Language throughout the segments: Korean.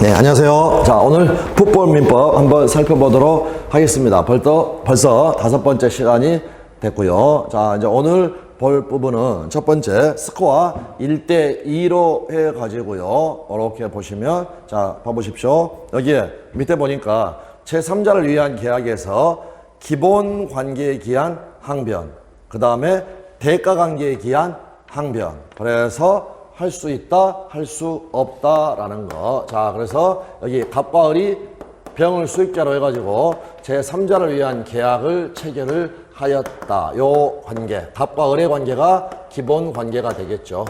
네, 안녕하세요. 자, 오늘 풋볼 민법 한번 살펴보도록 하겠습니다. 벌써 5번째 시간이 됐고요. 자, 이제 오늘 볼 부분은 첫 번째 스코어 1대2로 해가지고요. 이렇게 보시면, 자, 봐보십시오. 여기에 밑에 보니까 제3자를 위한 계약에서 기본 관계에 기한 항변, 그 다음에 대가 관계에 기한 항변. 그래서 할 수 있다, 할 수 없다라는 거. 자, 그래서 여기 갑과 을이 병을 수익자로 해가지고 제3자를 위한 계약을 체결을 하였다. 요 관계, 갑과 을의 관계가 기본 관계가 되겠죠.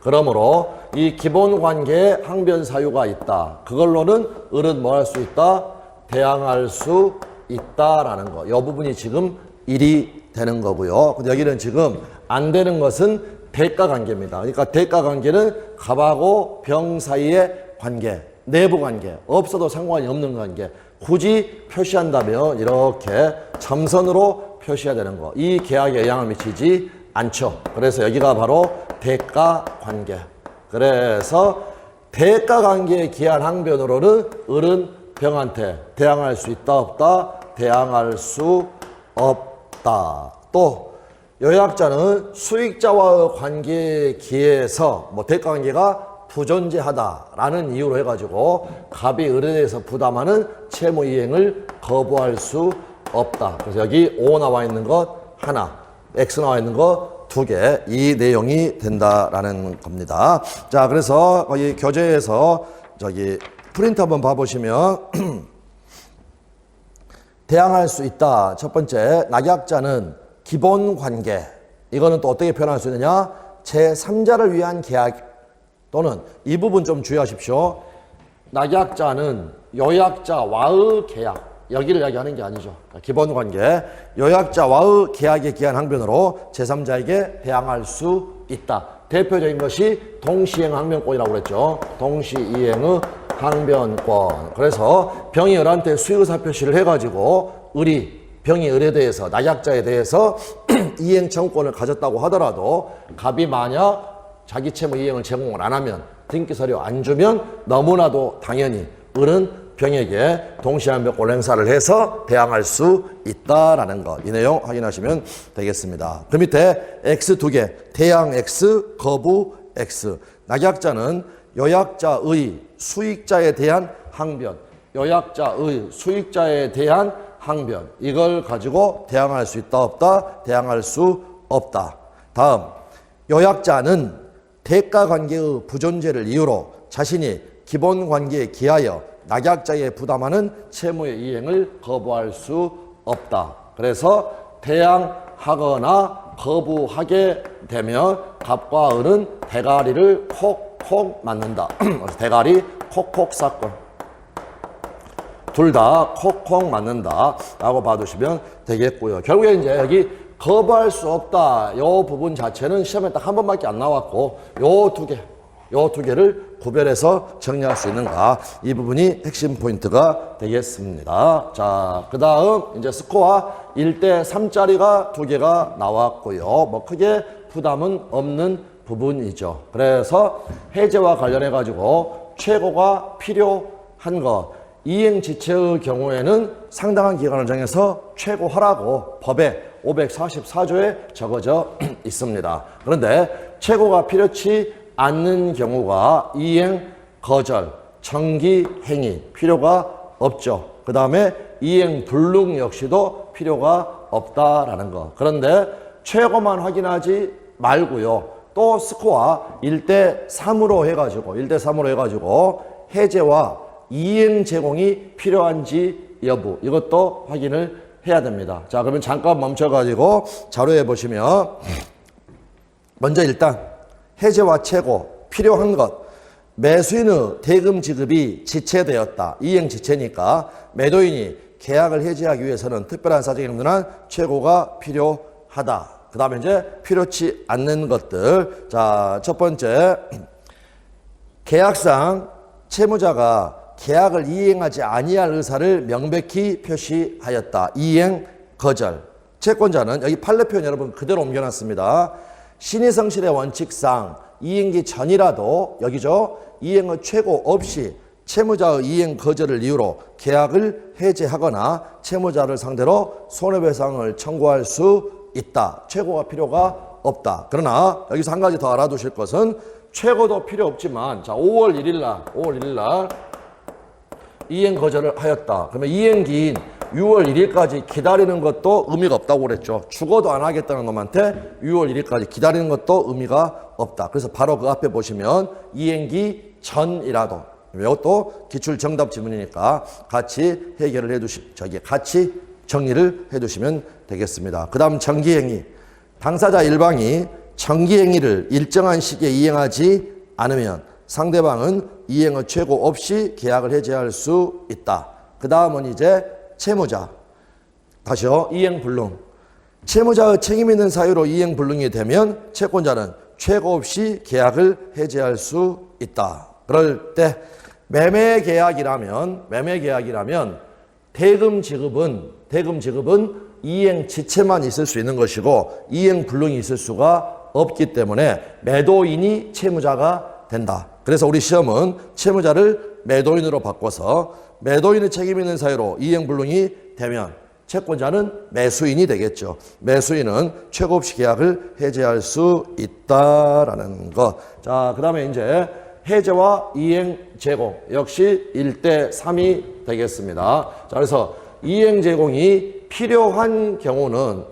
그러므로 이 기본 관계에 항변 사유가 있다. 그걸로는 을은 뭐 할 수 있다? 대항할 수 있다라는 거. 이 부분이 지금 1이 되는 거고요. 근데 여기는 지금 안 되는 것은 대가 관계입니다. 그러니까 대가 관계는 갑하고 병 사이의 관계, 내부 관계, 없어도 상관이 없는 관계. 굳이 표시한다면 이렇게 점선으로 표시해야 되는 거. 이 계약에 영향을 미치지 않죠. 그래서 여기가 바로 대가 관계. 그래서 대가 관계에 기한 항변으로는 을은 병한테 대항할 수 있다 없다? 대항할 수 없다. 또 요약자는 수익자와의 관계에 기해서 대가 관계가 부존재하다라는 이유로 해가지고 갑이 을에 대해서 부담하는 채무 이행을 거부할 수 없다. 그래서 여기 O 나와 있는 것 하나, X 나와 있는 것 2개, 이 내용이 된다라는 겁니다. 자, 그래서 거기 교재에서 저기 프린트 한번 봐보시면 대항할 수 있다. 첫 번째, 낙약자는 기본 관계, 이거는 또 어떻게 표현할 수 있느냐? 제3자를 위한 계약 또는 이 부분 좀 주의하십시오. 낙약자는 요약자와의 계약, 여기를 이야기하는 게 아니죠. 기본 관계, 요약자와의 계약에 기한 항변으로 제3자에게 대항할 수 있다. 대표적인 것이 동시이행 항변권이라고 그랬죠. 동시이행의 항변권. 그래서 병이 을한테 수익의사 표시를 해가지고 병이 을에 대해서, 낙약자에 대해서 이행 청구권을 가졌다고 하더라도 갑이 만약 자기 채무 이행을 제공을 안 하면, 등기서류 안 주면 너무나도 당연히 을은 병에게 동시항변권 행사를 해서 대항할 수 있다라는 것. 이 내용 확인하시면 되겠습니다. 그 밑에 X 2개, 대항 X, 거부 X. 낙약자는 요약자의 수익자에 대한 항변, 요약자의 수익자에 대한 항변, 이걸 가지고 대항할 수 있다 없다? 대항할 수 없다. 다음, 요약자는 대가 관계의 부존재를 이유로 자신이 기본 관계에 기하여 낙약자에 부담하는 채무의 이행을 거부할 수 없다. 그래서 대항하거나 거부하게 되면 갑과 을은 대가리를 콕콕 맞는다. 대가리 콕콕 사건. 둘 다 콕콕 맞는다 라고 봐두시면 되겠고요. 결국에 이제 여기 거부할 수 없다 요 부분 자체는 시험에 딱 한 번밖에 안 나왔고 요 두 개를 구별해서 정리할 수 있는가, 이 부분이 핵심 포인트가 되겠습니다. 자, 그 다음 이제 스코어 1대3짜리가 2개가 나왔고요. 크게 부담은 없는 부분이죠. 그래서 해제와 관련해 가지고 최고가 필요한 것, 이행지체의 경우에는 상당한 기간을 정해서 최고하라고 법에 544조에 적어져 있습니다. 그런데 최고가 필요치 않는 경우가 이행 거절, 정기 행위 필요가 없죠. 그 다음에 이행 불능 역시도 필요가 없다라는 거. 그런데 최고만 확인하지 말고요. 또 스코어 1대3으로 해가지고 해제와 이행 제공이 필요한지 여부, 이것도 확인을 해야 됩니다. 자, 그러면 잠깐 멈춰가지고 자료에 보시면 먼저 일단 해제와 최고 필요한 것, 매수인의 대금 지급이 지체되었다. 이행 지체니까 매도인이 계약을 해지하기 위해서는 특별한 사정에 의한 최고가 필요하다. 그 다음에 이제 필요치 않는 것들. 자, 첫 번째, 계약상 채무자가 계약을 이행하지 아니할 의사를 명백히 표시하였다. 이행 거절. 채권자는 여기 판례 표현 여러분 그대로 옮겨놨습니다. 신의성실의 원칙상 이행기 전이라도 여기죠. 이행의 최고 없이 채무자의 이행 거절을 이유로 계약을 해지하거나 채무자를 상대로 손해배상을 청구할 수 있다. 최고가 필요가 없다. 그러나 여기서 한 가지 더 알아두실 것은 최고도 필요 없지만 자 5월 1일 날 이행 거절을 하였다. 그러면 이행기인 6월 1일까지 기다리는 것도 의미가 없다고 그랬죠. 죽어도 안 하겠다는 놈한테 6월 1일까지 기다리는 것도 의미가 없다. 그래서 바로 그 앞에 보시면 이행기 전이라도 이것도 기출 정답 지문이니까 같이 해결을 같이 정리를 해두시면 되겠습니다. 그 다음 정기행위. 당사자 일방이 정기행위를 일정한 시기에 이행하지 않으면 상대방은 이행의 최고 없이 계약을 해지할 수 있다. 그 다음은 이제 채무자. 다시요. 이행불능. 채무자의 책임 있는 사유로 이행불능이 되면 채권자는 최고 없이 계약을 해지할 수 있다. 그럴 때 매매계약이라면 대금 지급은 이행 지체만 있을 수 있는 것이고 이행 불능이 있을 수가 없기 때문에 매도인이 채무자가 된다. 그래서 우리 시험은 채무자를 매도인으로 바꿔서 매도인의 책임 있는 사유로 이행 불능이 되면 채권자는 매수인이 되겠죠. 매수인은 최고 없이 계약을 해지할 수 있다라는 것. 자, 그 다음에 이제 해제와 이행 제공 역시 1대 3이 되겠습니다. 자, 그래서 이행 제공이 필요한 경우는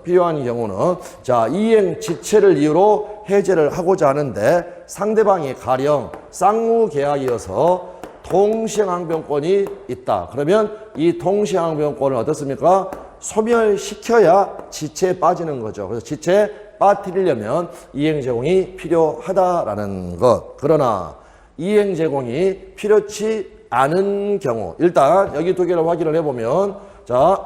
자, 이행 지체를 이유로 해제를 하고자 하는데 상대방이 가령 쌍무 계약이어서 동시행항변권이 있다. 그러면 이 동시행항변권을 어떻습니까? 소멸시켜야 지체에 빠지는 거죠. 그래서 지체에 빠뜨리려면 이행 제공이 필요하다라는 것. 그러나 이행 제공이 필요치 않은 경우 일단 여기 두 개를 확인을 해보면 자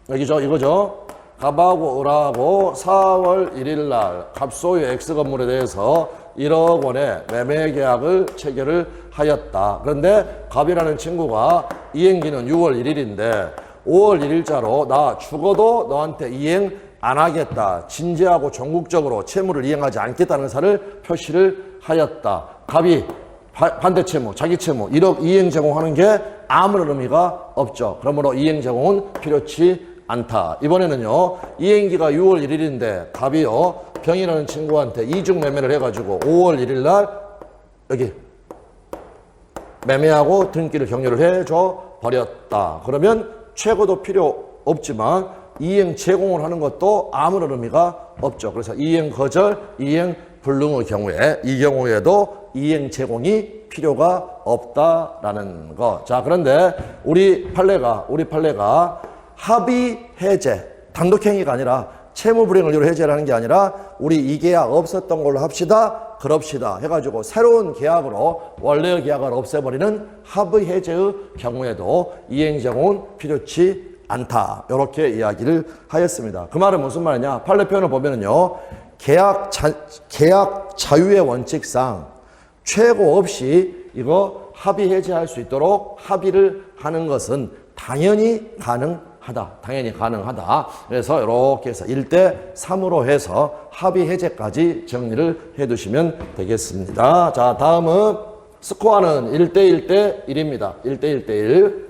여기죠. 이거죠. 갑하고 을하고 4월 1일 날 갑소유 X 건물에 대해서 1억 원의 매매 계약을 체결을 하였다. 그런데 갑이라는 친구가 이행기는 6월 1일인데 5월 1일자로 나 죽어도 너한테 이행 안 하겠다. 진지하고 전국적으로 채무를 이행하지 않겠다는 의사를 표시를 하였다. 갑이 반대 채무, 자기 채무 1억 이행 제공하는 게 아무런 의미가 없죠. 그러므로 이행 제공은 필요치 않다. 이번에는요. 이행기가 6월 1일인데 갑이요. 병이라는 친구한테 이중 매매를 해가지고 5월 1일 날 여기 매매하고 등기를 격려를 해줘 버렸다. 그러면 최고도 필요 없지만 이행 제공을 하는 것도 아무런 의미가 없죠. 그래서 이행 거절, 이행 불능의 경우에 이 경우에도 이행 제공이 필요가 없다라는 거. 자, 그런데 우리 판례가 합의 해제, 단독행위가 아니라 채무 불이행을 이유로 해제를 하는 게 아니라 우리 이 계약 없었던 걸로 합시다. 그럽시다 해가지고 새로운 계약으로 원래의 계약을 없애버리는 합의 해제의 경우에도 이행 제공은 필요치 않다. 이렇게 이야기를 하였습니다. 그 말은 무슨 말이냐? 판례 표현을 보면은요. 계약 자유의 원칙상 최고 없이 이거 합의 해제할 수 있도록 합의를 하는 것은 당연히 가능하다. 그래서 이렇게 해서 1대 3으로 해서 합의 해제까지 정리를 해 두시면 되겠습니다. 자, 다음은 스코어는 1대 1입니다. 1대 1.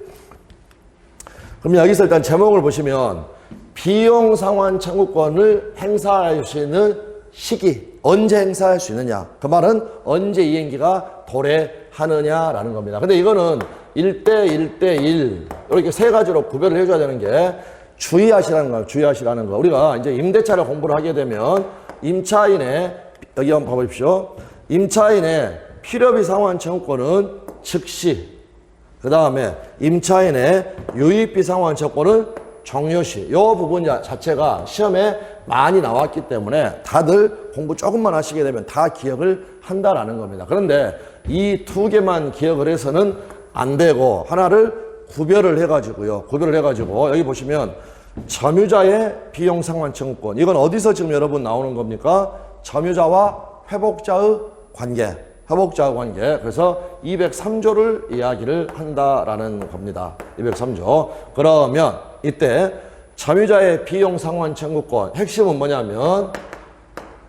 그럼 여기서 일단 제목을 보시면 비용 상환 청구권을 행사할 수 있는 시기, 언제 행사할 수 있느냐. 그 말은 언제 이행기가 도래하느냐라는 겁니다. 근데 이거는 1대 1 이렇게 세 가지로 구별을 해줘야 되는 게 주의하시라는 거. 우리가 이제 임대차를 공부를 하게 되면 임차인의 여기 한번 봐보십시오. 임차인의 필요비 상환 청구권은 즉시, 그 다음에 임차인의 유입비 상환 청구권은 종료시. 이 부분 자체가 시험에 많이 나왔기 때문에 다들 공부 조금만 하시게 되면 다 기억을 한다라는 겁니다. 그런데 이 두 개만 기억을 해서는 안 되고 하나를 구별을 해가지고 여기 보시면 점유자의 비용 상환 청구권. 이건 어디서 지금 여러분 나오는 겁니까? 점유자와 회복자의 관계. 그래서 203조를 이야기를 한다라는 겁니다. 203조. 그러면 이때 점유자의 비용 상환 청구권 핵심은 뭐냐면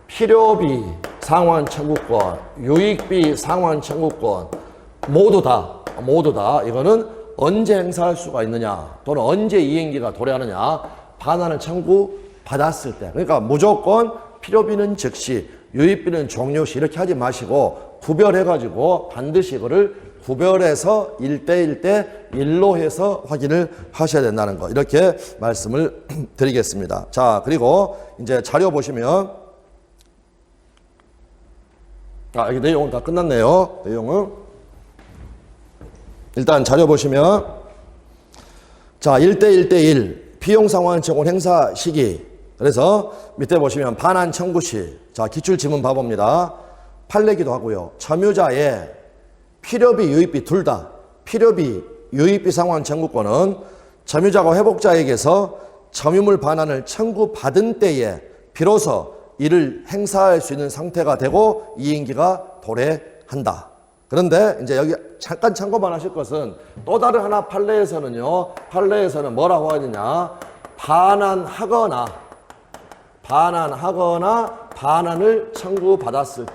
필요비 상환 청구권, 유익비 상환 청구권 모두 다 이거는 언제 행사할 수가 있느냐 또는 언제 이행기가 도래하느냐 반환을 청구받았을 때. 그러니까 무조건 필요비는 즉시 유익비는 종료시 이렇게 하지 마시고 구별해가지고 반드시 이거를 구별해서 1대1로 해서 확인을 하셔야 된다는 거 이렇게 말씀을 드리겠습니다. 자, 그리고 이제 자료 보시면 이게 내용은 다 끝났네요. 내용은 일단 자료 보시면 자 1대1 비용상환 청구 행사 시기 그래서 밑에 보시면 반환 청구 시 자 기출지문 봐봅니다. 판례기도 하고요. 점유자의 필요비 유익비 둘 다 필요비 유익비 상환 청구권은 점유자가 회복자에게서 점유물 반환을 청구받은 때에 비로소 이를 행사할 수 있는 상태가 되고 이행기가 도래한다. 그런데 이제 여기 잠깐 참고만 하실 것은 또 다른 하나 판례에서는 뭐라고 하느냐 반환하거나 반환을 청구받았을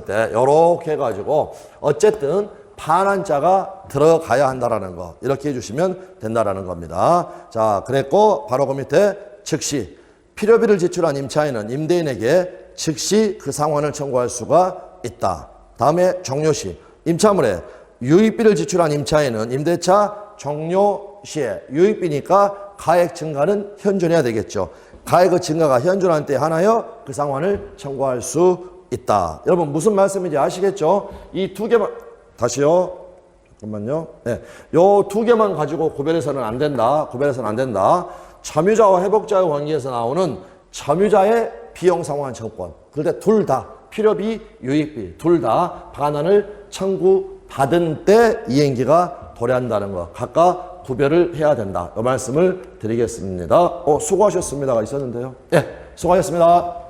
때 요렇게 해가지고 어쨌든 반환자가 들어가야 한다라는 거 이렇게 해주시면 된다라는 겁니다. 자, 그랬고 바로 그 밑에 즉시 필요비를 지출한 임차인은 임대인에게 즉시 그 상환을 청구할 수가 있다. 다음에 종료시 임차물에 유익비를 지출한 임차인은 임대차 종료 시에 유익비니까 가액 증가는 현존해야 되겠죠. 가액의 증가가 현존한 때 하나여 그 상환을 청구할 수 있다. 여러분 무슨 말씀인지 아시겠죠? 이 두 개만 다시요. 잠깐만요. 네, 요 두 개만 가지고 구별해서는 안 된다. 점유자와 회복자의 관계에서 나오는 점유자의 비용 상환 청구권. 그런데 둘 다 필요비, 유익비 둘 다 반환을 청구받은 때 이행기가 도래한다는 거 각각 구별을 해야 된다. 이 말씀을 드리겠습니다. 수고하셨습니다가 있었는데요. 예, 수고하셨습니다.